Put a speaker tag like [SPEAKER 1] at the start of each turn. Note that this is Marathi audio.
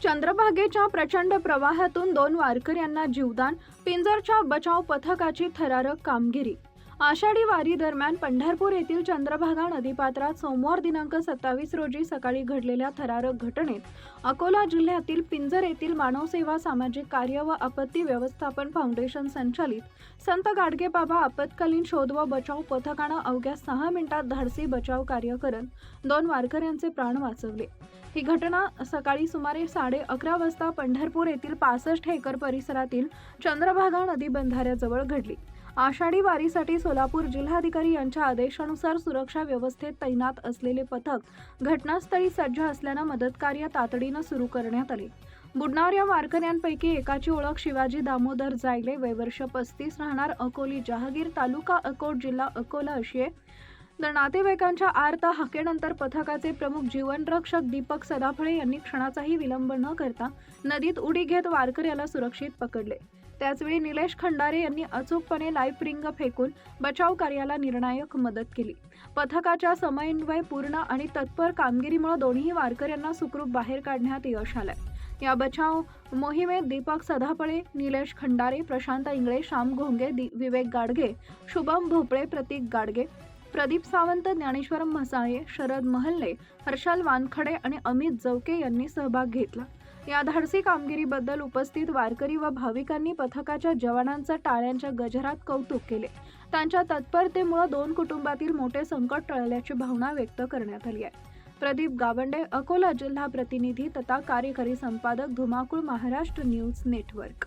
[SPEAKER 1] चंद्रभागेच्या प्रचंड प्रवाहातून 2 वारकऱ्यांना जीवदान, पिंजरच्या बचाव पथकाची थरारक कामगिरी। आषाढी वारी दरम्यान पंढरपूर येथील चंद्रभागा नदीपात्रात सोमवार दिनांक 27 रोजी सकाळी घडलेल्या थरारक घटनेत अकोला जिल्ह्यातील पिंजर येथील मानवसेवा सामाजिक कार्य व आपत्ती व्यवस्थापन फाउंडेशन संचालित संत गाडगेबाबा आपत्कालीन शोध व बचाव पथकाने अवघ्या 6 मिनिटात धाडसी बचाव कार्य करत 2 वारकऱ्यांचे प्राण वाचवले। ही घटना सकाळी सुमारे 11:30 वाजता पंढरपूर येथील 65 एकर परिसरातील चंद्रभागा नदी बंधाऱ्याजवळ घडली। आषाढी वारीसाठी सोलापूर जिल्हाधिकारी यांच्या आदेशानुसार सुरक्षा व्यवस्थेत तैनात असलेले पथक घटनास्थळी सज्ज असल्याने मदत कार्य तातडीने सुरू करण्यात आले। बुडणाऱ्या वारकऱ्यांपैकी एकाची ओळख शिवाजी दामोदर जायले, वय वर्ष 35, राहणार अकोली जहागीर, तालुका अकोट, जिल्हा अकोला अशी आहे। तर नातेवाईकांच्या आर्त हाकेनंतर पथकाचे प्रमुख जीवनरक्षक दीपक सदाफळे यांनी क्षणाचाही विलंब न करता नदीत उडी घेत वारकऱ्याला सुरक्षित पकडले। त्याचवेळी निलेश खंडारे यांनी अचूकपणे लाईफ रिंग फेकून बचाव कार्याला निर्णायक मदत केली। पथकाच्या समन्वयपूर्ण आणि तत्पर कामगिरीमुळे दोन्ही वारकऱ्यांना सुखरूप बाहेर काढण्यात यश आले। या बचाव मोहिमेत दीपक सदाफळे, निलेश खंडारे, प्रशांत इंगळे, श्याम घोंगे, विवेक गाडगे, शुभम भोपळे, प्रतीक गाडगे, प्रदीप सावंत, ज्ञानेश्वर म्हसाळे, शरद महल्ले, हर्षल वानखडे आणि अमित जवके यांनी सहभाग घेतला। या धाडसी कामगिरीबद्दल उपस्थित वारकरी व भाविकांनी पथकाच्या जवानांचा टाळ्यांच्या गजरात कौतुक केले। त्यांच्या तत्परतेमुळे 2 कुटुंबातील मोठे संकट टळल्याची भावना व्यक्त करण्यात आली आहे। प्रदीप गावंडे, अकोला जिल्हा प्रतिनिधी तथा कार्यकारी संपादक, धुमाकूळ, महाराष्ट्र न्यूज नेटवर्क।